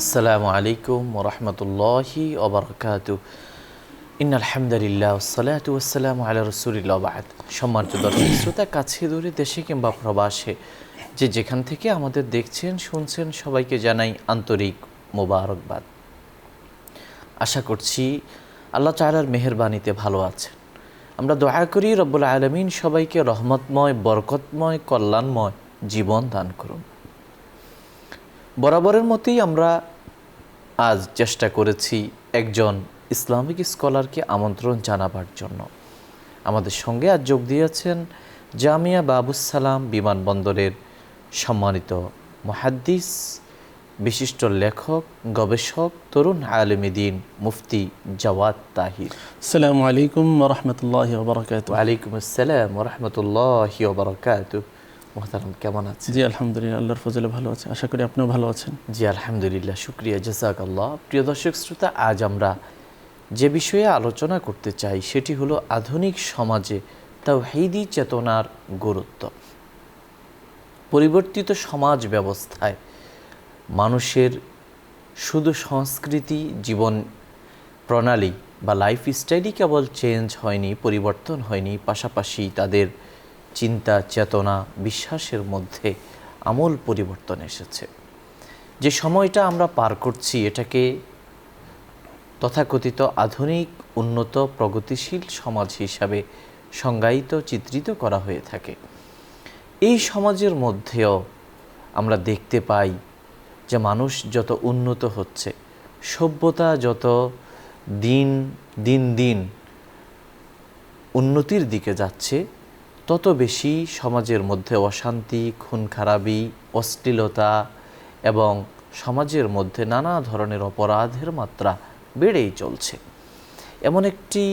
আসসালামু আলাইকুম ওরহমতুল্লাহি ওবরকাতুহ। ইন্নাল হামদুলিল্লাহ ওয়াসসালাতু ওয়াসসালামু আলা রাসূলিল্লাহ বা'দ। সম্মানিত দর্শক শ্রোতা, কাছে দূরে দেশে কিংবা প্রবাসে যে যেখান থেকে আমাদের দেখছেন শুনছেন সবাইকে জানাই আন্তরিক মোবারকবাদ। আশা করছি আল্লাহ তাআলার মেহেরবানিতে ভালো আছেন। আমরা দোয়া করি রব্বুল আলামিন সবাইকে রহমতময়, বরকতময়, কল্যাণময় জীবন দান করুন। বরাবরের মতোই আমরা আজ চেষ্টা করেছি একজন ইসলামিক স্কলারকে আমন্ত্রণ জানাবার জন্য। আমাদের সঙ্গে আজ যোগ দিয়েছেন জামিয়া বাবুস সালাম বিমানবন্দরের সম্মানিত মুহাদ্দিস, বিশিষ্ট লেখক, গবেষক, তরুণ আলেম দ্বীন মুফতি জাওয়াদ তাহির। আসসালামু আলাইকুম ওয়া রাহমাতুল্লাহি ওয়া বারাকাতুহু। ওয়া আলাইকুম আসসালাম ওয়া রাহমাতুল্লাহি ওয়া বারাকাতুহু। মুহতারাম, কেমন আছেন? জি আলহামদুলিল্লাহ, আল্লাহর ফজলে ভালো আছে, আশা করি আপনিও ভালো আছেন। জি আলহামদুলিল্লাহ, শুকরিয়া, জাযাকাল্লাহ। প্রিয় দর্শক শ্রোতা, আজ আমরা যে বিষয়ে আলোচনা করতে চাই সেটি হলো আধুনিক সমাজে তাওহীদি চেতনার গুরুত্ব। পরিবর্তিত সমাজ ব্যবস্থায় মানুষের শুধু সংস্কৃতি, জীবন প্রণালী বা লাইফস্টাইলই কেবল চেঞ্জ হয়নি, পরিবর্তন হয়নি, পাশাপাশি তাদের চিন্তা, চেতনা, বিশ্বাসের মধ্যে আমূল পরিবর্তন এসেছে। যে সময়টা আমরা পার করছি এটাকে তথাকথিত আধুনিক, উন্নত, প্রগতিশীল সমাজ হিসাবে সংজ্ঞায়িত, চিত্রিত করা হয়ে থাকে। এই সমাজের মধ্যেও আমরা দেখতে পাই যে মানুষ যত উন্নত হচ্ছে, সভ্যতা যত দিন দিন উন্নতির দিকে যাচ্ছে, তত বেশি সমাজের মধ্যে অশান্তি, খুন খারাপি, অশ্লীলতা এবং সমাজের মধ্যে নানা ধরনের অপরাধের মাত্রা বেড়েই চলছে। এমন একটি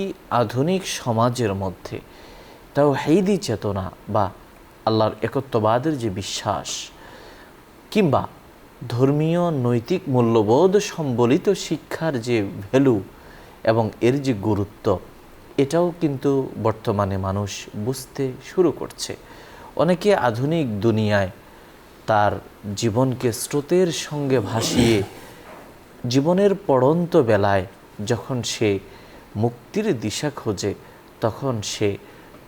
আধুনিক সমাজের মধ্যে তাওহীদি চেতনা বা আল্লাহর একত্ববাদের যে বিশ্বাস কিংবা ধর্মীয় নৈতিক মূল্যবোধ সম্বলিত শিক্ষার যে ভ্যালু এবং এর যে গুরুত্ব, এটাও কিন্তু বর্তমানে মানুষ বুঝতে শুরু করছে। অনেকে আধুনিক দুনিয়ায় তার জীবনকে স্রোতের সঙ্গে ভাসিয়ে জীবনের পড়ন্ত বেলায় যখন সে মুক্তির দিশা খোঁজে, তখন সে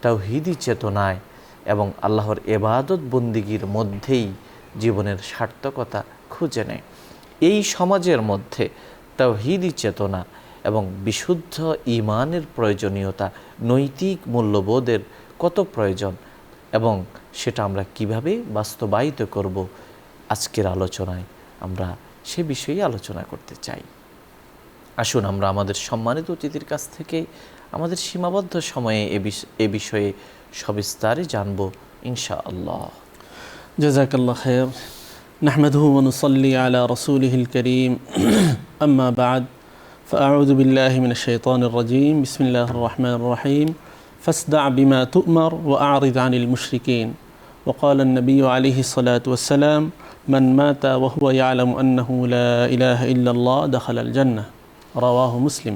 তাওহীদি চেতনায় এবং আল্লাহর ইবাদত বন্দিগির মধ্যেই জীবনের সার্থকতা খুঁজে নেয়। এই সমাজের মধ্যে তাওহীদি চেতনা এবং বিশুদ্ধ ঈমানের প্রয়োজনীয়তা, নৈতিক মূল্যবোধের কত প্রয়োজন এবং সেটা আমরা কিভাবে বাস্তবায়িত করব, আজকের আলোচনায় আমরা সে বিষয়ে আলোচনা করতে চাই। আসুন আমরা আমাদের সম্মানিত অতিথির কাছ থেকে আমাদের সীমাবদ্ধ সময়ে এ বিষয়ে সবিস্তারে জানব ইনশাআল্লাহ। জাযাকাল্লাহ খায়র। নাহমাদুহু ওয়া নুসাল্লি আলা রাসূলিহিল কারীম। আম্মা বা'দ। ফাআউযু বিল্লাহি মিনাশ শাইতানির রাজীম। বিসমিল্লাহির রাহমানির রাহিম। ফাসদা' বিমা তু'মার ওয়া আ'রিদ আনিল মুশরিকিন। ওয়া ক্বালা আন-নাবিয়্যু আলাইহিস সালাতু ওয়াস সালাম মান মাতা ওয়া হুয়া ইয়া'লামু আন্নাহু লা ইলাহা ইল্লাল্লাহ দাখালাল জান্নাহ। রাওয়াহু মুসলিম।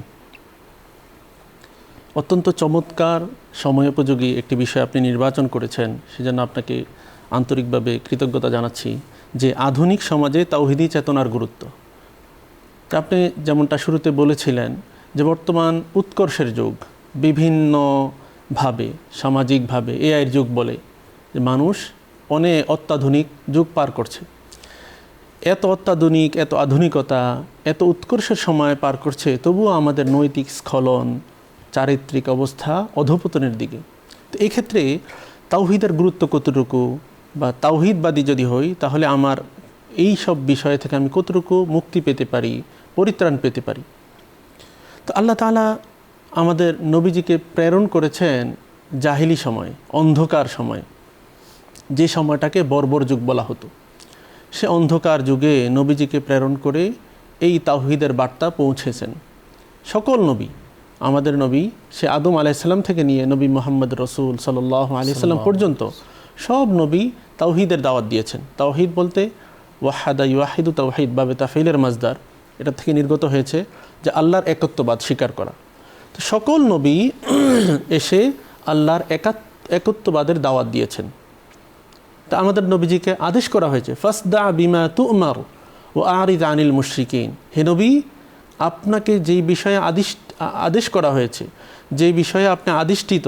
অত্যন্ত চমৎকার, সময়োপযোগী একটি বিষয় আপনি নির্বাচন করেছেন, সেজন্য আপনাকে আন্তরিকভাবে কৃতজ্ঞতা জানাচ্ছি। যে আধুনিক সমাজে তাওহীদি চেতনার গুরুত্ব, তা আপনি যেমনটা শুরুতে বলেছিলেন যে বর্তমান উৎকর্ষের যুগ, বিভিন্নভাবে সামাজিকভাবে এআইয়ের যুগ বলে যে মানুষ অনেক অত্যাধুনিক যুগ পার করছে। এত অত্যাধুনিক, এত আধুনিকতা, এত উৎকর্ষের সময় পার করছে, তবুও আমাদের নৈতিক স্খলন, চারিত্রিক অবস্থা অধঃপতনের দিকে। তো এই ক্ষেত্রে তাওহীদের গুরুত্ব কতটুকু, বা তাওহীদবাদী যদি হই তাহলে আমার এই সব বিষয় থেকে আমি কতটুকু মুক্তি পেতে পারি, পরিত্রাণ পেতে পারি। তো আল্লাহ তাআলা আমাদের নবীজিকে প্রেরণ করেছেন জাহিলি সময়, অন্ধকার সময়, যে সময়টাকে বর্বর যুগ বলা হতো। সে অন্ধকার যুগে নবীজিকে প্রেরণ করে এই তাওহীদের বার্তা পৌঁছেছেন। সকল নবী, আমাদের নবী সে আদম আলাইহিস সালাম থেকে নিয়ে নবী মুহাম্মদ রাসূল সাল্লাল্লাহু আলাইহি সাল্লাম পর্যন্ত সব নবী তাওহীদের দাওয়াত দিয়েছেন। তাওহীদ বলতে ওয়াহাদা ইউহিদু তাওহীদ, বাবে তাফঈলের মাজদার, এটা থেকে নির্গত হয়েছে যে আল্লাহর একত্ববাদ স্বীকার করা। তো সকল নবী এসে আল্লাহর একত্ববাদের দাওয়াত দিয়েছেন। তা আমাদের নবীজিকে আদেশ করা হয়েছে ফাসদা বিমা তু'মার ও আরিদ আনিল মুশরিকিন, হে নবী আপনাকে যেই বিষয়ে আদেশ করা হয়েছে, যেই বিষয়ে আপনি আদিষ্ঠিত,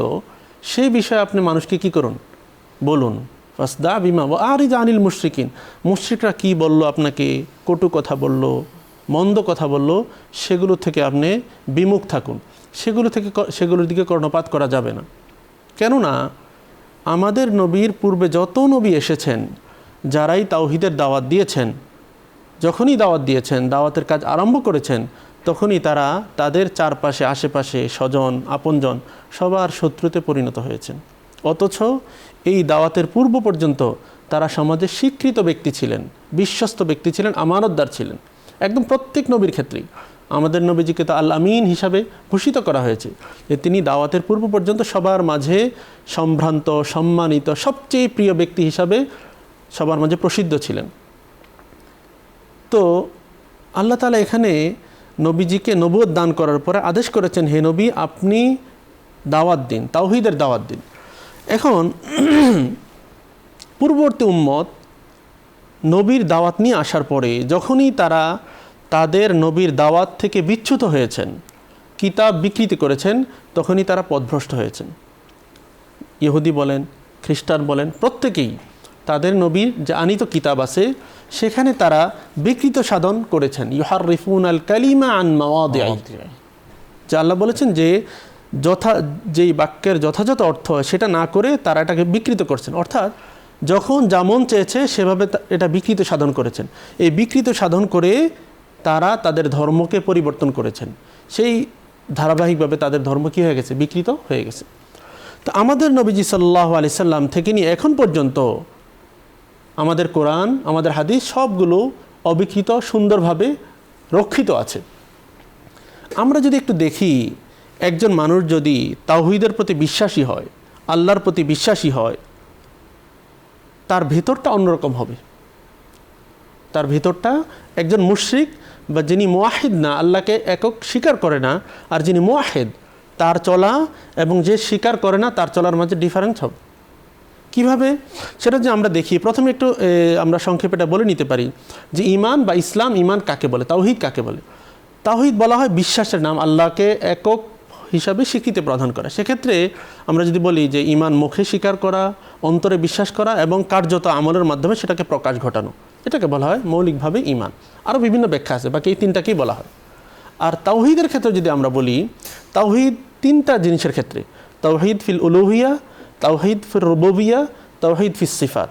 সেই বিষয়ে আপনি মানুষকে কি করুন, বলুন। ফাসদা বিমা ও আরিদ আনিল মুশরিকিন, মুশরিকরা কী বলল, আপনাকে কটু কথা বলল, মন্দ কথা বলল, সেগুলো থেকে আপনি বিমুখ থাকুন, সেগুলোর দিকে কর্ণপাত করা যাবে না। কেননা আমাদের নবীর পূর্বে যত নবী এসেছেন, যারাই তাওহীদের দাওয়াত দিয়েছেন, যখনই দাওয়াত দিয়েছেন, দাওয়াতের কাজ আরম্ভ করেছেন, তখনই তারা তাদের চারপাশে আশেপাশে স্বজন আপনজন সবার শত্রুতে পরিণত হয়েছেন। অথচ এই দাওয়াতের পূর্ব পর্যন্ত তারা সমাজে স্বীকৃত ব্যক্তি ছিলেন, বিশ্বস্ত ব্যক্তি ছিলেন, আমানতদার ছিলেন। একদম প্রত্যেক নবীর ক্ষেত্রেই আমাদের নবীজিকে তো আল আমিন হিসাবে ভূষিত করা হয়েছে, যে তিনি দাওয়াতের পূর্ব পর্যন্ত সবার মাঝে সম্ভ্রান্ত, সম্মানিত, সবচেয়ে প্রিয় ব্যক্তি হিসাবে সবার মাঝে প্রসিদ্ধ ছিলেন। তো আল্লাহ তাআলা এখানে নবীজিকে নবুয়ত দান করার পরে আদেশ করেছেন, হে নবী আপনি দাওয়াত দিন, তাওহীদের দাওয়াত দিন। এখন পূর্ববর্তী উম্মত নবীর দাওয়াত নিয়ে আসার পরে যখনই তারা তাদের নবীর দাওয়াত থেকে বিচ্যুত হয়েছেন, কিতাব বিকৃতি করেছেন, তখনই তারা পথভ্রষ্ট হয়েছেন। ইহুদি বলেন, খ্রিস্টান বলেন, প্রত্যেকেই তাদের নবীর যে আনিত কিতাব আছে সেখানে তারা বিকৃত সাধন করেছেন। ইউহাররিফুন আল কালিমা আন মাওয়াদিআ, যে আল্লাহ বলেছেন যে যেই বাক্যের যথাযথ অর্থ সেটা না করে তারা এটাকে বিকৃত করছেন, অর্থাৎ যখন যেমন চেয়েছে সেভাবে এটা বিকৃত সাধন করেছেন। এই বিকৃত সাধন করে তারা তাদের ধর্মকে পরিবর্তন করেছেন। সেই ধারাবাহিকভাবে তাদের ধর্ম কী হয়ে গেছে, বিকৃত হয়ে গেছে। তো আমাদের নবীজি সাল্লাল্লাহু আলাইহি সাল্লাম থেকে নিয়ে এখন পর্যন্ত আমাদের কোরআন, আমাদের হাদিস সবগুলো অবিকৃত, সুন্দরভাবে রক্ষিত আছে। আমরা যদি একটু দেখি, একজন মানুষ যদি তাওহীদের প্রতি বিশ্বাসী হয়, আল্লাহর প্রতি বিশ্বাসী হয়, তার ভেতরটা অন্যরকম হবে। তার ভেতরটা একজন মুশরিক বা যিনি মুওয়াহিদ না, আল্লাহকে একক স্বীকার করে না, আর যিনি মুওয়াহিদ তার চলা এবং যে স্বীকার করে না তার চলার মাঝে ডিফারেন্স হবে। কীভাবে সেটা যে আমরা দেখি, প্রথমে একটু আমরা সংক্ষেপে এটা বলে নিতে পারি যে ঈমান বা ইসলাম, ঈমান কাকে বলে, তাওহীদ কাকে বলে। তাওহীদ বলা হয় বিশ্বাসের নাম, আল্লাহকে একক হিসাবে স্বীকৃতি প্রদান করা। সেক্ষেত্রে আমরা যদি বলি যে ঈমান মুখে স্বীকার করা, অন্তরে বিশ্বাস করা এবং কার্যত আমলের মাধ্যমে সেটাকে প্রকাশ ঘটানো, এটাকে বলা হয় মৌলিকভাবে ঈমান। আরও বিভিন্ন ব্যাখ্যা আছে, বাকি এই তিনটাকেই বলা হয়। আর তাওহীদের ক্ষেত্রে যদি আমরা বলি, তাওহীদ তিনটা জিনিসের ক্ষেত্রে, তাওহীদ ফিল উলুহিয়া, তাওহীদ ফিল রুবুবিয়া, তাওহীদ ফিস সিফাত।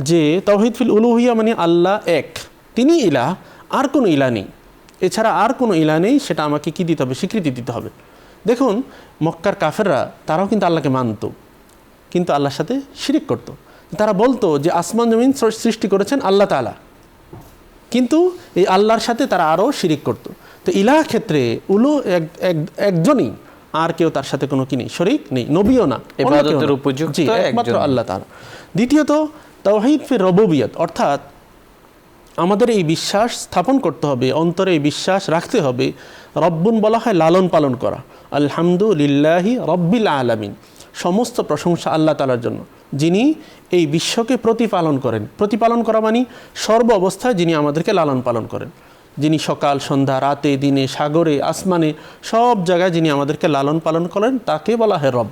যে তাওহীদ ফিল উলুহিয়া মানে আল্লাহ এক, তিনি ইলাহ, আর কোনো ইলাহ নেই, এছাড়া আর কোনো ইলাহ নেই, সেটা আমাকে কি দিতে হবে, স্বীকৃতি দিতে হবে। দেখুন মক্কার কাফেররা তারাও কিন্তু আল্লাহকে মানত, কিন্তু আল্লাহর সাথে শিরিক করত। তারা বলতো যে আসমান জমিন সৃষ্টি করেছেন আল্লাহ তাআলা, কিন্তু এই আল্লাহর সাথে তারা আরও শিরিক করত। তো ইলাহ ক্ষেত্রে একজনই, আর কেউ তার সাথে কোনো কি নেই, শরীক নেই, নবীও না, ইবাদতের উপযুক্ত একমাত্র আল্লাহ তাআলা। দ্বিতীয়ত তাওহীদ ফির রুবুবিয়্যাত, অর্থাৎ আমাদের এই বিশ্বাস স্থাপন করতে হবে, অন্তরে এই বিশ্বাস রাখতে হবে। রব্বুন বলা হয় লালন পালন করা, আলহামদুলিল্লাহি রব্বিল আলামিন, সমস্ত প্রশংসা আল্লাহ তাআলার জন্য, যিনি এই বিশ্বকে প্রতিপালন করেন। প্রতিপালন করা মানে সর্ব অবস্থায় যিনি আমাদেরকে লালন পালন করেন, যিনি সকাল সন্ধ্যা রাতে দিনে সাগরে আসমানে সব জায়গায় যিনি আমাদেরকে লালন পালন করেন, তাকে বলা হয় রব।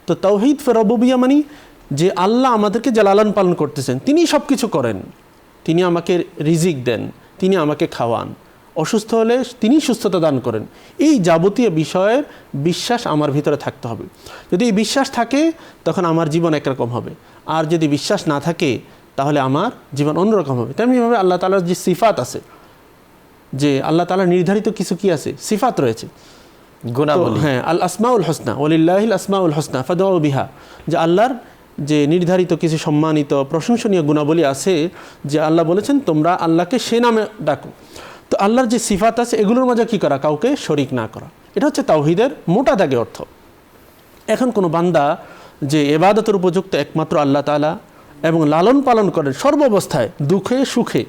তো তাওহীদ ফির রুবুবিয়্যাহ মানে যে আল্লাহ আমাদেরকে যে লালন পালন করতেছেন, তিনি সব কিছু করেন, তিনি আমাকে রিজিক দেন, তিনি আমাকে খাওয়ান, অসুস্থ হলে তিনি সুস্থতা দান করেন। এই যাবতীয় বিষয়ের বিশ্বাস আমার ভিতরে থাকতে হবে। যদি এই বিশ্বাস থাকে তখন আমার জীবন একরকম হবে, আর যদি বিশ্বাস না থাকে তাহলে আমার জীবন অন্যরকম হবে। তেমনিভাবে আল্লাহ তাআলার যে সিফাত আছে, যে আল্লাহ তাআলার নির্ধারিত কিছু কি আছে, সিফাত রয়েছে, গুণাবলী। হ্যাঁ, আল আসমাউল হোসনা, ওয়ালিল্লাহিল আসমাউল হোসনা ফাদউ বিহা, যে আল্লাহর যে নির্ধারিত কিছু সম্মানিত প্রশংসনীয় গুণাবলী আছে, যে আল্লাহ বলেছেন তোমরা আল্লাহকে সে নামে ডাকো। তো আল্লাহর যে সিফাত আছে এগুলোর মাঝে কী করা, কাউকে শরিক না করা, এটা হচ্ছে তাওহীদের মোটা দাগে অর্থ। এখন কোনো বান্দা যে ইবাদতের উপযুক্ত একমাত্র আল্লাহ তাআলা এবং লালন পালন করেন সর্বাবস্থায়, দুঃখে সুখে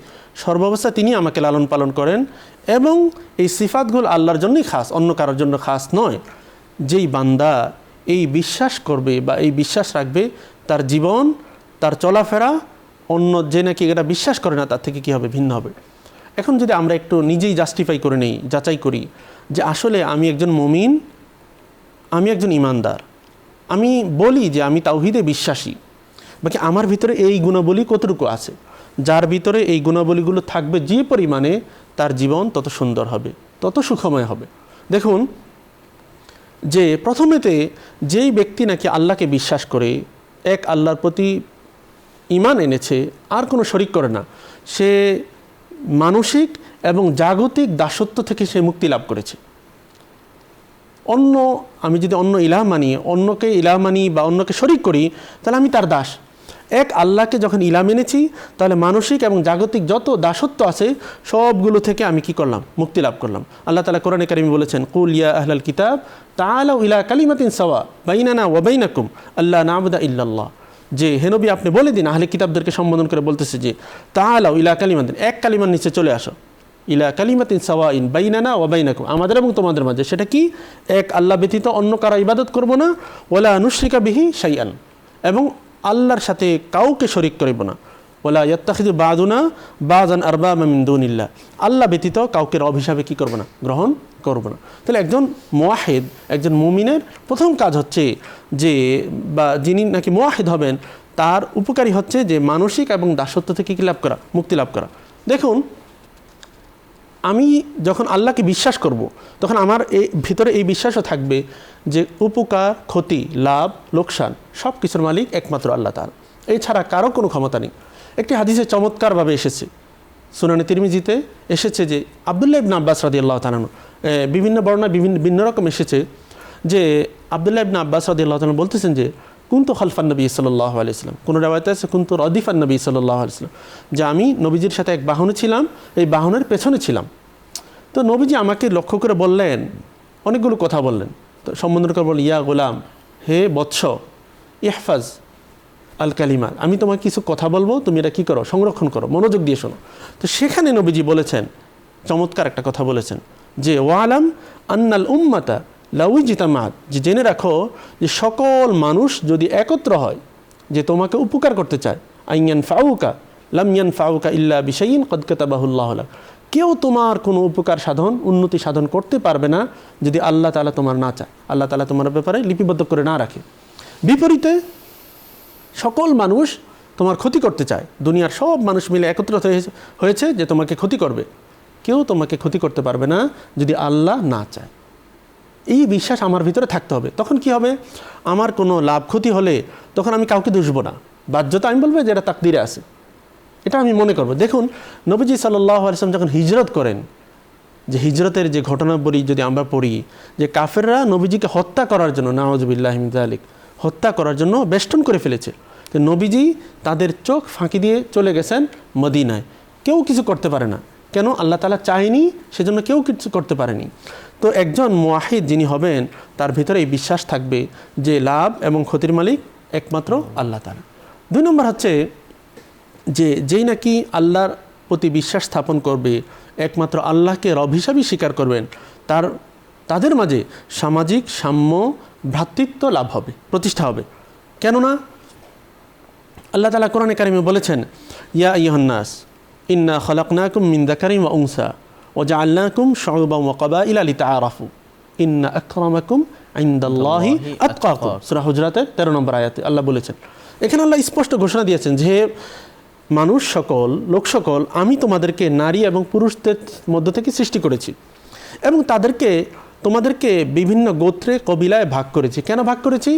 সর্বাবস্থায় তিনি আমাকে লালন পালন করেন, এবং এই সিফাতগুলো আল্লাহর জন্যই খাস, অন্য কারোর জন্য খাস নয়। যেই বান্দা এই বিশ্বাস করবে বা এই বিশ্বাস রাখবে, তার জীবন, তার চলাফেরা অন্য যে নাকি এটা বিশ্বাস করে না তার থেকে কী হবে, ভিন্ন হবে। এখন যদি আমরা একটু নিজেই জাস্টিফাই করে নেই, যাচাই করি যে আসলে আমি একজন মুমিন, আমি একজন ইমানদার, আমি বলি যে আমি তাওহীদে বিশ্বাসী, বাকি আমার ভিতরে এই গুণাবলী কতটুকু আছে? যার ভিতরে এই গুণাবলীগুলো থাকবে, যে পরিমাণে তার জীবন তত সুন্দর হবে, তত সুখময় হবে। দেখুন যে প্রথমেতে যেই ব্যক্তি নাকি আল্লাহকে বিশ্বাস করে, এক আল্লাহর প্রতি ঈমান এনেছে, আর কোনো শরিক করে না, সে মানসিক এবং জাগতিক দাসত্ব থেকে সে মুক্তি লাভ করেছে। আমি যদি অন্য ইলাহ মানি, অন্যকে ইলাহ মানি বা অন্যকে শরিক করি, তাহলে আমি তার দাস। এক আল্লাহকে যখন ইলাহ মেনেছি, তাহলে মানসিক এবং জাগতিক যত দাসত্ব আছে সবগুলো থেকে আমি কি করলাম? মুক্তি লাভ করলাম। আল্লাহ তাআলা কোরআনে কারিমে বলেছেন, কুল ইয়া আহলাল কিতাব তাআলাউ ইলা কালিমাতিন সাওয়া বাইনানা ওয়া বাইনাকুম আল্লা না'বুদা ইল্লাল্লাহ। যে হে নবী, আপনি বলে দিন, আহলে কিতাবদেরকে সম্বোধন করে বলতেছে যে তাআলাউ ইলা কালিমাতিন, এক কালিমার নিচে চলে আসো, ইলা কালিমাতিন সাওয়াইন বাইনানা ওয়া বাইনাকুম, আমাদের এবং তোমাদের মাঝে। সেটা কি? এক আল্লাহ ব্যতীত অন্য কারো ইবাদত করব না, ওয়ালা নুশরিকা বিহি শাইআন, এবং আল্লাহর সাথে কাউকে শরিক করিব না, ওয়ালা ইয়াত্তাখিযু বা'দুনা বা'যান আরবাবা মিন দুনিল্লাহ, আল্লাহ ব্যতীত কাউকে রব হিসাবে কি করব না? গ্রহণ করব না। তাহলে একজন মুওয়াহিদ, একজন মুমিনের প্রথম কাজ হচ্ছে যে, বা যিনি নাকি মুওয়াহিদ হবেন, তার উপকারী হচ্ছে যে মানসিক এবং দাসত্ব থেকে কি লাভ করা? মুক্তি লাভ করা। দেখুন, আমি যখন আল্লাহকে বিশ্বাস করব, তখন আমার ভিতরে এই বিশ্বাসও থাকবে যে উপকার, ক্ষতি, লাভ, লোকসান সব কিছুর মালিক একমাত্র আল্লাহ তাআলা, এছাড়া কারো কোনো ক্ষমতা নেই। একটি হাদিসে চমৎকারভাবে এসেছে, সুনানে তিরমিজিতে এসেছে যে আব্দুল্লাহ ইবনে আব্বাস রাদিয়াল্লাহু তাআলা, বিভিন্ন বর্ণনা ভিন্ন রকম এসেছে যে আব্দুল্লাহ ইবনে আব্বাস রাদিয়াল্লাহু তাআলা বলতেছেন যে কুনতু খালফান নবী সাল্লাল্লাহু আলাইহি ওয়াসাল্লাম, কোনো রাওয়ায়াতে আছে কুনতু রাদিফান নবী সাল্লাল্লাহু আলাইহি ওয়াসাল্লাম, যে আমি নবীজির সাথে এক বাহনে ছিলাম, এই বাহনের পেছনে ছিলাম। তো নবীজি আমাকে লক্ষ্য করে বললেন, অনেকগুলো কথা বললেন। তো সম্বোধন করে বললেন, ইয়া গোলাম, হে বৎস, ইহফাজ আল কালিমা, আমি তোমাকে কিছু কথা বলবো, তুমি এটা কী করো? সংরক্ষণ করো, মনোযোগ দিয়ে শোনো। তো সেখানে নবীজি বলেছেন, চমৎকার একটা কথা বলেছেন যে ওয়ালাম আন্নাল উম্মাতা লাউ ইজতামাআত, যে জেনে রাখো যে সকল মানুষ যদি একত্র হয় যে তোমাকে উপকার করতে চায়, আইয়ান ফাউকা লাম ইয়ানফাউকা ইল্লা বিশাইইন কদ কাতাবাহুল্লাহু লাক, কেউ তোমার কোনো উপকার সাধন, উন্নতি সাধন করতে পারবে না যদি আল্লাহ তাআলা তোমার না চায়, আল্লাহ তাআলা তোমার ব্যাপারে লিপিবদ্ধ করে না রাখে। বিপরীতে সকল মানুষ তোমার ক্ষতি করতে চায়, দুনিয়ার সব মানুষ মিলে একত্রিত হয়েছে যে তোমাকে ক্ষতি করবে, কেউ তোমাকে ক্ষতি করতে পারবে না যদি আল্লাহ না চায়। এই বিশ্বাস আমার ভিতরে থাকতে হবে। তখন কি হবে? আমার কোনো লাভ ক্ষতি হলে তখন আমি কাউকে দুষবো না, বাধ্যতা আমি বলবো যে এটা তাকদিরে আছে, এটা আমি মনে করব। দেখুন, নবীজি সাল্লাল্লাহু আলাইহি ওয়াসাল্লাম যখন হিজরত করেন, যে হিজরতের যে ঘটনাবলী যদি আমরা পড়ি, যে কাফেররা নবীজিকে হত্যা করার জন্য, নাউযুবিল্লাহি মিন যালিক, হত্যা করার জন্য বেষ্টন করে ফেলেছে। তো নবীজি তাদের চোখ ফাঁকি দিয়ে চলে গেছেন মদিনায়, কেউ কিছু করতে পারে না। কেন? আল্লাহ তাআলা চায়নি, সেজন্য কেউ কিছু করতে পারেনি। তো একজন মুওয়াহিদ যিনি হবেন, তার ভিতরে এই বিশ্বাস থাকবে যে লাভ এবং ক্ষতির মালিক একমাত্র আল্লাহ তাআলা। 2 নম্বর হচ্ছে যে যেই নাকি আল্লাহর প্রতি বিশ্বাস স্থাপন করবে, একমাত্র আল্লাহকে রব হিসাবে স্বীকার করবেন, তাদের মাঝে সামাজিক সাম্য, ভ্রাতৃত্ব লাভ হবে, প্রতিষ্ঠা হবে। কেননা আল্লাহ তাআলা কোরআনে কারিমে বলেছেন, ইয়া আইয়ুহান নাস ইন্না খালাকনাকুম মিন যাকারিন ওয়া উনসা ওয়া জাআলনাকুম শুউবান ওয়া ক্বাবাইলা লিতাআরাফু ইন্না আকরামাকুম ইনদাল্লাহি আতকাকুম, সূরা হুজরাতের 13 নম্বর আয়াতে আল্লাহ বলেছেন। এখানে আল্লাহ স্পষ্ট ঘোষণা দিয়েছেন যে মানুষ সকল, লোক সকল, আমি তোমাদেরকে নারী এবং পুরুষদের মধ্য থেকে সৃষ্টি করেছি এবং তোমাদেরকে বিভিন্ন গোত্রে, কবিলায় ভাগ করেছি। কেন ভাগ করেছি?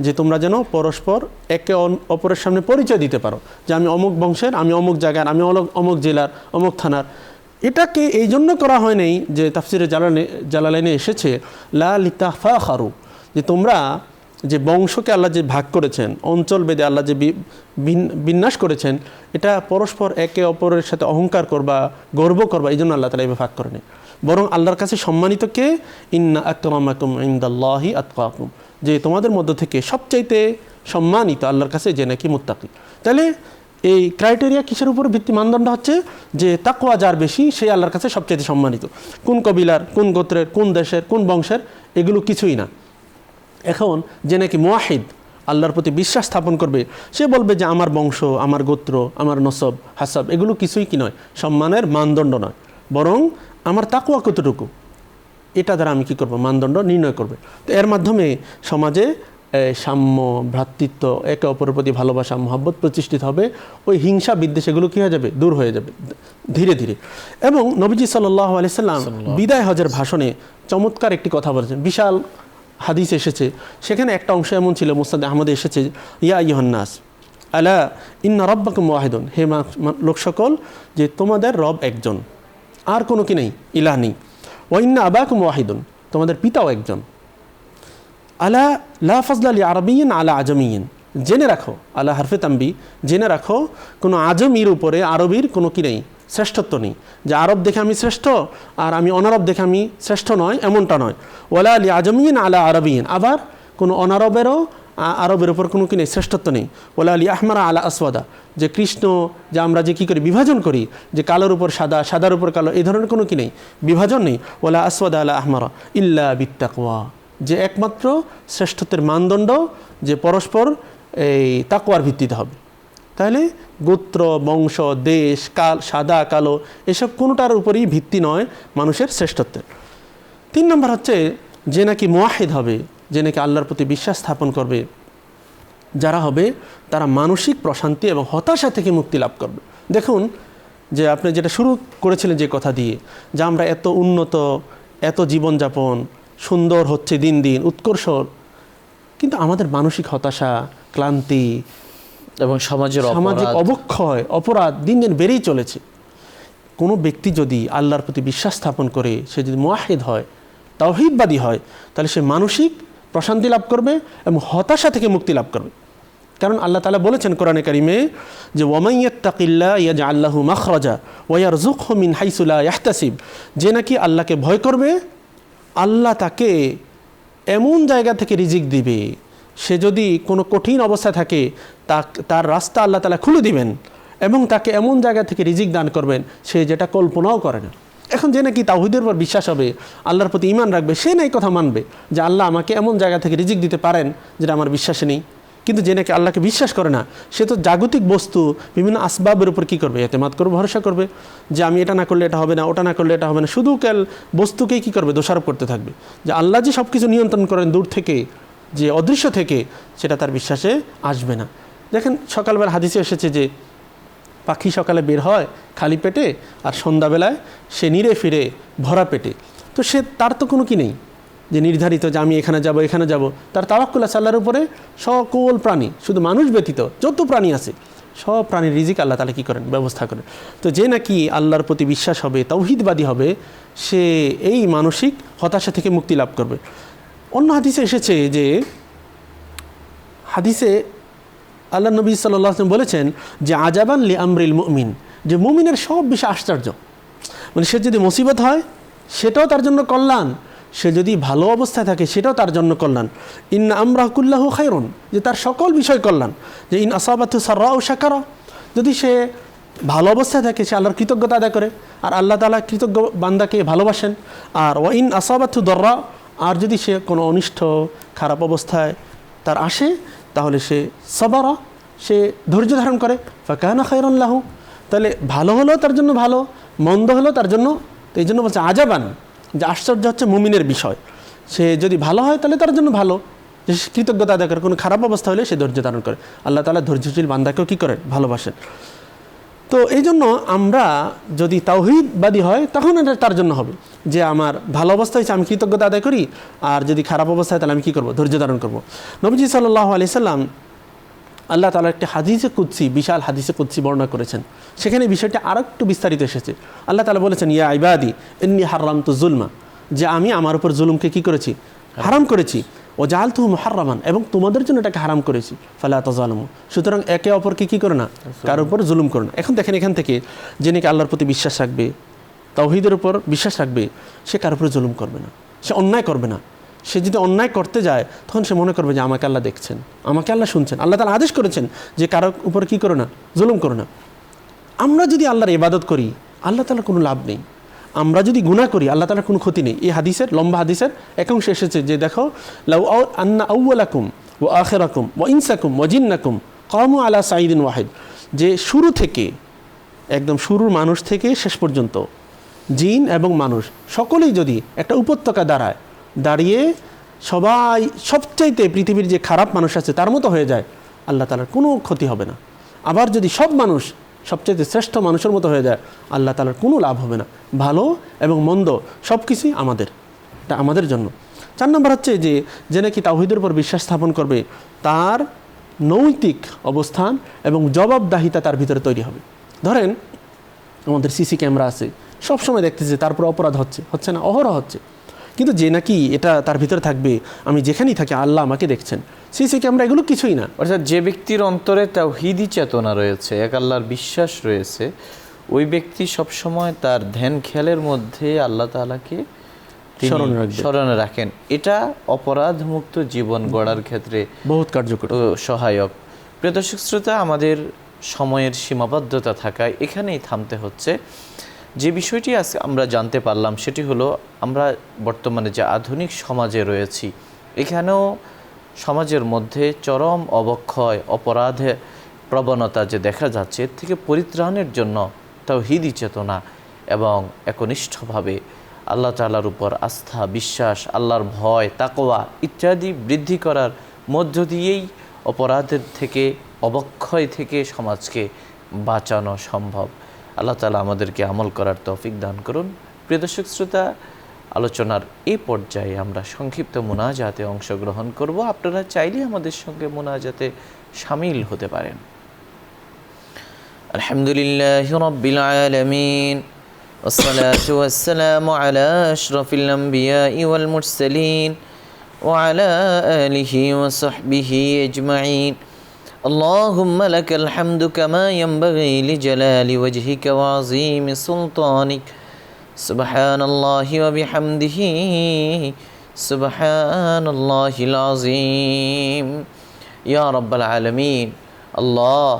যে তোমরা যেন পরস্পর একে অপরের সামনে পরিচয় দিতে পারো যে আমি অমুক বংশের, আমি অমুক জায়গার, আমি অমুক জেলার, অমুক থানার। এটাকে এই জন্য করা হয় নাই যে তাফসিরে জালালাইনে এসেছে লা লিতাফাখারু, যে তোমরা যে বংশকে আল্লাহ যে ভাগ করেছেন, অঞ্চল বেদে আল্লাহ যে বিন্যাস করেছেন, এটা পরস্পর একে অপরের সাথে অহংকার করবা, গর্ব করবা, এই জন্য আল্লাহ তাআলা এভাবে ভাগ করেনি। বরং আল্লাহর কাছে সম্মানিত কে? ইন্না আকরামাকুম ইনদাল্লাহি আতকাকুম, যে তোমাদের মধ্য থেকে সবচাইতে সম্মানিত আল্লাহর কাছে যে নাকি মুত্তাকি। তাহলে এই ক্রাইটেরিয়া কিসের উপর ভিত্তি? মানদণ্ড হচ্ছে যে তাকওয়া যার বেশি, সেই আল্লাহর কাছে সবচাইতে সম্মানিত। কোন কবিলার, কোন গোত্রের, কোন দেশের, কোন বংশের, এগুলো কিছুই না। এখন যে নাকি মুওয়াহিদ, আল্লাহর প্রতি বিশ্বাস স্থাপন করবে, সে বলবে যে আমার বংশ, আমার গোত্র, আমার নসব হাসাব এগুলো কিছুই কি নয়, সম্মানের মানদণ্ড নয়, বরং আমার তাকওয়া কতটুকু এটা দ্বারা আমি কি করব, মানদণ্ড নির্ণয় করবে। তো এর মাধ্যমে সমাজে সাম্য, ভ্রাতৃত্ব, একে অপরের প্রতি ভালোবাসা, মহব্বত প্রতিষ্ঠিত হবে। ওই হিংসা বিদ্বেষ এগুলো কী হয়ে যাবে, দূর হয়ে যাবে ধীরে ধীরে। এবং নবীজি সাল্লাল্লাহু আলাইহি সাল্লাম বিদায় হজের ভাষণে চমৎকার একটি কথা বলেছেন, বিশাল হাদিস এসেছে, সেখানে একটা অংশ এমন ছিল, মুসনাদে আহমদে এসেছে, ইয়া আইয়ুহান নাস আলা ইন্না রাব্বাকুম ওয়াহিদুন, হে লোক সকল, যে তোমাদের রব একজন, আর কোনো কি নেই, ইলাহ নেই। ওয়া ইন্না আবাকুম ওয়াহিদুন, তোমাদের পিতাও একজন। আলা লা ফাজলা লি আরবিয়্যিন আলা আজমিয়্যিন, জেনে রাখো, আলা হারফে তাম্বি, জেনে রাখো কোনো আজমির উপরে আরবির কোনো কি নেই, শ্রেষ্ঠত্ব নেই, যে আরব দেখে আমি শ্রেষ্ঠ আর আমি অনারব দেখে আমি শ্রেষ্ঠ নয়, এমনটা নয়। ওয়ালা লি আজমিয়্যিন আলা আরবিয়্যিন, আবার কোনো অনারবেরও আরবের উপর কোনো কি নেই, শ্রেষ্ঠত্ব নেই। ওয়ালা লি আহমারা আলা আসওয়াদা, যে কৃষ্ণ, যে আমরা যে কী করি, বিভাজন করি, যে কালোর উপর সাদা, সাদার উপর কালো, এই ধরনের কোনো কি নেই, বিভাজন নেই। ওয়ালা আসওয়াদা আলা আহমারা ইল্লা বিত্তাকওয়া, যে একমাত্র শ্রেষ্ঠত্বের মানদণ্ড যে পরস্পর এই তাকওয়ার ভিত্তিতে হবে। তাহলে গোত্র, বংশ, দেশ, কাল, সাদা কালো এসব কোনোটার উপরই ভিত্তি নয় মানুষের শ্রেষ্ঠত্বের। 3 নম্বর হচ্ছে যে নাকি মুওয়াহিদ হবে, যে নাকি আল্লাহর প্রতি বিশ্বাস স্থাপন করবে, যারা হবে তারা মানসিক প্রশান্তি এবং হতাশা থেকে মুক্তি লাভ করবে। দেখুন যে আপনি যেটা শুরু করেছিলেন যে কথা দিয়ে, যে আমরা এত উন্নত, এত জীবনযাপন সুন্দর হচ্ছে দিন দিন, উৎকর্ষ, কিন্তু আমাদের মানসিক হতাশা, ক্লান্তি এবং সামাজিক অবক্ষয়, অপরাধ দিন দিন বেড়েই চলেছে। কোনো ব্যক্তি যদি আল্লাহর প্রতি বিশ্বাস স্থাপন করে, সে যদি মুওয়াহিদ হয়, তাওহীদবাদী হয়, তাহলে সে মানসিক প্রশান্তি লাভ করবে এবং হতাশা থেকে মুক্তি লাভ করবে। কারণ আল্লাহ তাআলা বলেছেন কোরআনে কারিমে যে ওয়ামান ইয়াত্তাকিল্লাহ ইয়াজআল লাহু মাখরাজা ওয়া ইয়ারযুকহু মিন হাইসু লা ইয়াহতাসিব, যে নাকি আল্লাহকে ভয় করবে, আল্লাহ তাকে এমন জায়গা থেকে রিজিক দিবে, সে যদি কোনো কঠিন অবস্থায় থাকে তার রাস্তা আল্লাহ তাআলা খুলে দিবেন এবং তাকে এমন জায়গা থেকে রিজিক দান করবেন সে যেটা কল্পনাও করে না। এখন যে নাকি তাওহীদের উপর বিশ্বাস হবে, আল্লাহর প্রতি ঈমান রাখবে, সে নাই কথা মানবে যে আল্লাহ আমাকে এমন জায়গা থেকে রিজিক দিতে পারেন যেটা আমার বিশ্বাসে নেই। কিন্তু যে নাকি আল্লাহকে বিশ্বাস করে না, সে তো জাগতিক বস্তু, বিভিন্ন আসবাবের উপর কী করবে, এতেমাদ করবে, ভরসা করবে, যে আমি এটা না করলে এটা হবে না, ওটা না করলে এটা হবে না, শুধু কেল বস্তুকেই কী করবে, দোষারোপ করতে থাকবে। যে আল্লাহ যে সব কিছু নিয়ন্ত্রণ করেন দূর থেকে, যে অদৃশ্য থেকে, সেটা তার বিশ্বাসে আসবে না। দেখেন সকালবেলা হাদিসে এসেছে যে পাখি সকালে বের হয় খালি পেটে, আর সন্ধ্যাবেলায় সে নিরে ফিরে ভরা পেটে। তো সে তার তো কোনো কি নেই যে নির্ধারিত যে আমি এখানে যাব এখানে যাব, তার তাওয়াক্কুল আছে আল্লাহর উপরে। সকল প্রাণী, শুধু মানুষ ব্যতীত যত প্রাণী আছে, সব প্রাণীর রিজিক আল্লাহ তাআলা কী করেন, ব্যবস্থা করেন। তো যে নাকি আল্লাহর প্রতি বিশ্বাস হবে, তাওহীদবাদী হবে, সে এই মানসিক হতাশা থেকে মুক্তি লাভ করবে। অন্য হাদিসে এসেছে যে হাদিসে আল্লাহ নবী সাল্লাল্লাহু আলাইহি ওয়াসাল্লাম বলেছেন যে আজাবান লি আমরিল মুমিন, যে মুমিনের সব বিষয় আশ্চর্য, মানে সে যদি মুসিবত হয় সেটাও তার জন্য কল্যাণ, সে যদি ভালো অবস্থায় থাকে সেটাও তার জন্য কল্যাণ। ইন্না আমরাহু কুল্লাহু খায়রুন, যে তার সকল বিষয় কল্যাণ। যে ইন আসাবাতহু সাররাউ শাকারা, যদি সে ভালো অবস্থায় থাকে সে আল্লাহর কৃতজ্ঞতা আদায় করে, আর আল্লাহ তাআলা কৃতজ্ঞ বান্দাকে ভালোবাসেন। আর ওয়া ইন আসাবাতহু দররা, আর যদি সে কোনো অনিষ্ট, খারাপ অবস্থায় তার আসে, তাহলে সে সাবারা, সে ধৈর্য ধারণ করে, ফাকানা খায়রান লাহু, তাহলে ভালো হলেও তার জন্য ভালো, মন্দ হলেও তার জন্য। তো এই জন্য বলছে আজাবান, যে আশ্চর্য হচ্ছে মুমিনের বিষয়, সে যদি ভালো হয় তাহলে তার জন্য ভালো, যে কৃতজ্ঞতা আদায় করে, কোনো খারাপ অবস্থা হলে সে ধৈর্য ধারণ করে। আল্লাহ তাআলা ধৈর্যশীল বান্দাকেও কী করেন, ভালোবাসেন। তো এই জন্য আমরা যদি তাওহীদবাদী হয় তখন এটা তার জন্য হবে, যে আমার ভালো অবস্থা হয়েছে আমি কৃতজ্ঞতা আদায় করি, আর যদি খারাপ অবস্থা হয় তাহলে আমি কী করবো, ধৈর্য ধারণ করবো। নবীজি সাল্লাল্লাহু আলাইহি সাল্লাম আল্লাহ তাআলা একটি হাদিসে কুদসি, বিশাল হাদিসে কুদসি বর্ণনা করেছেন, সেখানে বিষয়টা আরও একটু বিস্তারিত এসেছে। আল্লাহ তাআলা বলেছেন ইয়া ইবাদি ইন্নী হারামতু যুলমা, যে আমি আমার উপর জুলুমকে কী করেছি, হারাম করেছি, ও জাআলতুহু মুহাররামান, এবং তোমাদের জন্য এটাকে হারাম করেছি, ফালা তাযালামু, সুতরাং একে অপরকে কী করো না, কার উপর জুলুম করো না। এখন দেখেন এখান থেকে যে নাকি আল্লাহর প্রতি বিশ্বাস রাখবে, তাওহীদের উপর বিশ্বাস রাখবে, সে কার উপর জুলুম করবে না, সে অন্যায় করবে না। সে যদি অন্যায় করতে যায় তখন সে মনে করবে যে আমাকে আল্লাহ দেখছেন, আমাকে আল্লাহ শুনছেন, আল্লাহ তাআলা আদেশ করেছেন যে কারো উপর কী করো না, জুলুম করো না। আমরা যদি আল্লাহর ইবাদত করি আল্লাহ তাআলার কোনো লাভ নেই, আমরা যদি গুনাহ করি আল্লাহ তাআলার কোনো ক্ষতি নেই। এই হাদিসের, লম্বা হাদিসের এক অংশে এসেছে যে দেখো লাউ আন্না আউওয়ালাকুম ও আখিরাকুম ওয়া ইনসাকুম ওয়া জিন্নাকুম কামু আলা সাইদিন ওয়াহিদ, যে শুরু থেকে একদম শুরুর মানুষ থেকে শেষ পর্যন্ত জিন এবং মানুষ সকলেই যদি একটা উপত্যকা দাঁড়িয়ে সবাই সবচাইতে পৃথিবীর যে খারাপ মানুষ আছে তার মতো হয়ে যায়, আল্লাহ তাআলার কোনো ক্ষতি হবে না। আবার যদি সব মানুষ সবচাইতে শ্রেষ্ঠ মানুষের মতো হয়ে যায়, আল্লাহ তাআলার কোনো লাভ হবে না। ভালো এবং মন্দ সব কিছুই এটা আমাদের জন্য। 4 নম্বর হচ্ছে যে নাকি তাওহীদের উপর বিশ্বাস স্থাপন করবে, তার নৈতিক অবস্থান এবং জবাবদাহিতা তার ভিতরে তৈরি হবে। ধরেন আমাদের সিসি ক্যামেরা আছে, সবসময় দেখতেছে তারপর অপরাধ হচ্ছে না, অহরহ হচ্ছে, কিন্তু যে নাকি এটা তার ভিতরে থাকবে, আমি যেখানেই থাকি আল্লাহ আমাকে দেখছেন, সিসি ক্যামেরা এগুলো কিছুই না। অর্থাৎ যে ব্যক্তির অন্তরে তাওহীদি চেতনা রয়েছে, এক আল্লাহর বিশ্বাস রয়েছে, ওই ব্যক্তি সবসময় তার ধ্যান খেয়ালের মধ্যে আল্লাহ তাআলাকে স্মরণে রাখেন। এটা অপরাধ মুক্ত জীবন গড়ার ক্ষেত্রে বহুত কার্যকর ও সহায়ক। প্রিয় দর্শক শ্রোতা, আমাদের সময়ের সীমাবদ্ধতা থাকায় এখানেই থামতে হচ্ছে। যে বিষয়টি আজকে আমরা জানতে পারলাম সেটি হলো, আমরা বর্তমানে যে আধুনিক সমাজে রয়েছি, এখানেও সমাজের মধ্যে চরম অবক্ষয়, অপরাধের প্রবণতা যে দেখা যাচ্ছে, এর থেকে পরিত্রাণের জন্য তাওহীদি চেতনা এবং একনিষ্ঠভাবে আল্লাহ তাআলার উপর আস্থা, বিশ্বাস, আল্লাহর ভয়, তাকওয়া ইত্যাদি বৃদ্ধি করার মধ্য দিয়েই অপরাধের থেকে, অবক্ষয় থেকে সমাজকে বাঁচানো সম্ভব। আল্লাহ তাআলা আমাদেরকে আমল করার তৌফিক দান করুন। প্রিয় দর্শক শ্রোতা, আলোচনার এই পর্যায়ে আমরা সংক্ষিপ্ত মুনাজাতে অংশগ্রহণ করব। আপনারা চাইলে আমাদের সঙ্গে মুনাজাতে শামিল হতে পারেন। আলহামদুলিল্লাহি রাব্বিল আলামিন, والصلاة والسلام على أشرف الأنبياء والمرسلين وعلى آله وصحبه أجمعين. اللهم لك الحمد كما ينبغي لجلال وجهك وعظيم سلطانك. سبحان الله وبحمده سبحان الله العظيم. يا رب العالمين, الله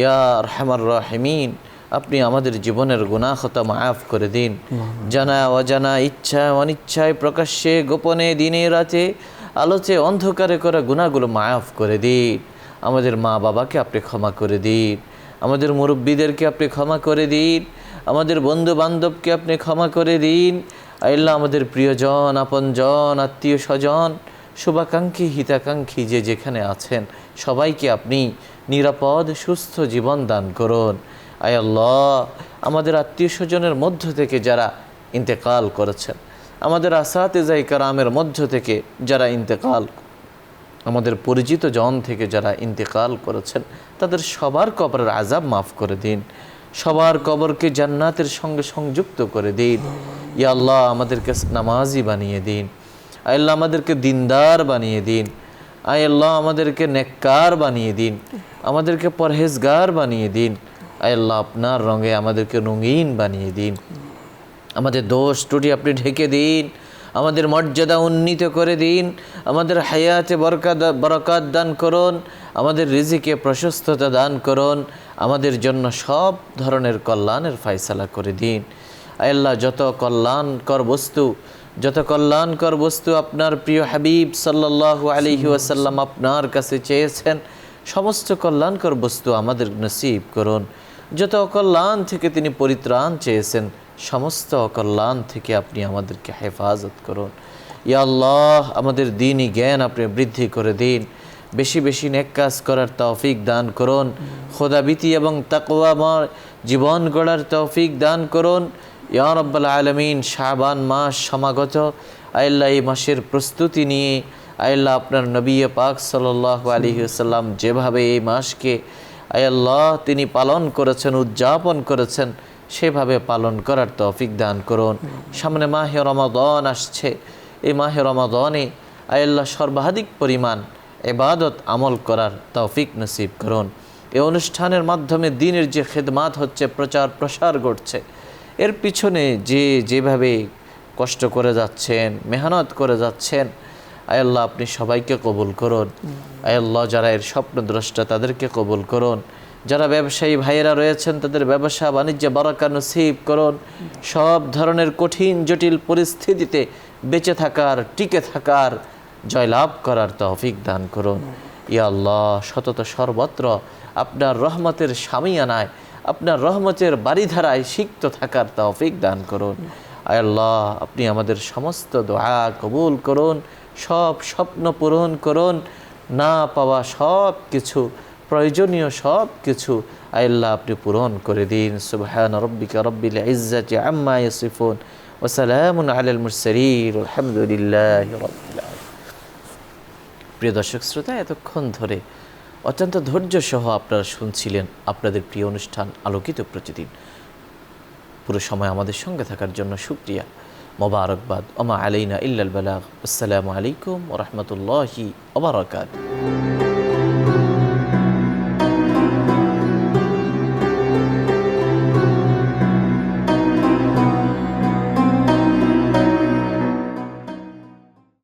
يا أرحم الراحمين, আপনি আমাদের জীবনের গুনাহ খতা মাফ করে দিন। জানা অজানা, ইচ্ছা অনিচ্ছায়, প্রকাশ্যে গোপনে, দিনে রাতে, আলোতে অন্ধকারে করা গুনাহগুলো মাফ করে দিন। আমাদের মা বাবাকে আপনি ক্ষমা করে দিন, আমাদের মুরব্বীদেরকে আপনি ক্ষমা করে দিন, আমাদের বন্ধু বান্ধবকে আপনি ক্ষমা করে দিন। আল্লাহ, আমাদের প্রিয়জন, আপনজন, আত্মীয় স্বজন, শুভাকাঙ্ক্ষী, হিতাকাঙ্ক্ষী যে যেখানে আছেন সবাইকে আপনি নিরাপদ সুস্থ জীবন দান করুন। আয় আল্লাহ, আমাদের আত্মীয় স্বজনের মধ্য থেকে যারা ইন্তেকাল করেছেন, আমাদের আসাতেজায়ে কেরামের মধ্য থেকে যারা ইন্তেকাল, আমাদের পরিচিত জন থেকে যারা ইন্তেকাল করেছেন, তাদের সবার কবরের আযাব মাফ করে দিন, সবার কবরকে জান্নাতের সঙ্গে সংযুক্ত করে দিন। ইয়া আল্লাহ, আমাদেরকে নামাজি বানিয়ে দিন। আয় আল্লাহ, আমাদেরকে দিনদার বানিয়ে দিন। আয় আল্লাহ, আমাদেরকে নেককার বানিয়ে দিন, আমাদেরকে পরহেজগার বানিয়ে দিন। আয় আল্লাহ, আপনার রঙে আমাদেরকে রঙিন বানিয়ে দিন। আমাদের দোষ ত্রুটি আপনি ঢেকে দিন, আমাদের মর্যাদা উন্নীত করে দিন, আমাদের হায়াতে বরকত দান করুন, আমাদের রিজিকে প্রশস্ততা দান করুন, আমাদের জন্য সব ধরনের কল্যাণের ফয়সালা করে দিন। আয় আল্লাহ, যত কল্যাণকর বস্তু আপনার প্রিয় হাবিব সাল্লাল্লাহু আলাইহি ওয়াসাল্লাম আপনার কাছে চেয়েছেন, সমস্ত কল্যাণকর বস্তু আমাদের নসিব করুন। যত অকল্যাণ থেকে তিনি পরিত্রাণ চেয়েছেন, সমস্ত অকল্যাণ থেকে আপনি আমাদেরকে হেফাজত করুন। ইয়া আল্লাহ, আমাদের দ্বীনি জ্ঞান আপনি বৃদ্ধি করে দিন, বেশি বেশি নেক কাজ করার তৌফিক দান করুন, খোদাভীতি এবং তাকওয়াময় জীবন গড়ার তৌফিক দান করুন। ইয়া রাব্বাল আলামিন, শাবান মাস সমাগত। আল্লাহ, এই মাসের প্রস্তুতি নিয়ে আল্লাহ, আপনার নবী পাক সাল্লাল্লাহু আলাইহি ওয়াসাল্লাম যেভাবে এই মাসকে আল্লাহ তিনি পালন করেছেন, উদযাপন করেছেন, সেভাবে পালন করার তৌফিক দান করুন। সামনে মাহে রমাদান আসছে, এই মাহে রমাদানে আল্লাহ সর্বাধিক পরিমাণ ইবাদত আমল করার তৌফিক নসিব করুন। এই অনুষ্ঠানের মাধ্যমে দ্বীনের যে খিদমাত হচ্ছে, প্রচার প্রসার ঘটছে, এর পিছনে যেভাবে কষ্ট করে যাচ্ছেন, মেহনত করে যাচ্ছেন, আয় আল্লাহ আপনি সবাইকে কবুল করুন। আয় আল্লাহ, যারা এর স্বপ্নদ্রষ্টা তাদেরকে কবুল করুন, যারা ব্যবসায়ী ভাইয়েরা রয়েছেন তাদের ব্যবসা বাণিজ্যে বারাকা নসিব করুন। সব ধরনের কঠিন জটিল পরিস্থিতিতে বেঁচে থাকার, টিকে থাকার জয়লাভ করার তৌফিক দান করুন। ইয়া আল্লাহ, সতত সর্বত্র আপনার রহমতের শামিয়ানায়, আপনার রহমতের বাড়িধারায় সিক্ত থাকার তৌফিক দান করুন। আয় আল্লাহ, আপনি আমাদের সমস্ত দোয়া কবুল করুন, সব স্বপ্ন পূরণ করুন, না পাওয়া সব কিছু, প্রয়োজনীয় সব কিছু আয় আল্লাহ আপনি পূরণ করে দিন। সুবহান রাব্বিকা রব্বিল ইজ্জাতি আম্মা ইয়াসিফুন ওয়া সালামুন আলাল মুরসালিন আলহামদুলিল্লাহি রাব্বিল আলামিন। প্রিয় দর্শক শ্রোতা, এতক্ষণ ধরে অত্যন্ত ধৈর্য সহ আপনারা শুনছিলেন আপনাদের প্রিয় অনুষ্ঠান আলোকিত প্রতিদিন। পুরো সময় আমাদের সঙ্গে থাকার জন্য শুকরিয়া, মোবারকবাদ। ওমা আলাইনা ইল্লাল বালাগ। আসসালামু আলাইকুম ওয়া রাহমাতুল্লাহি ওয়া বারাকাতুহু।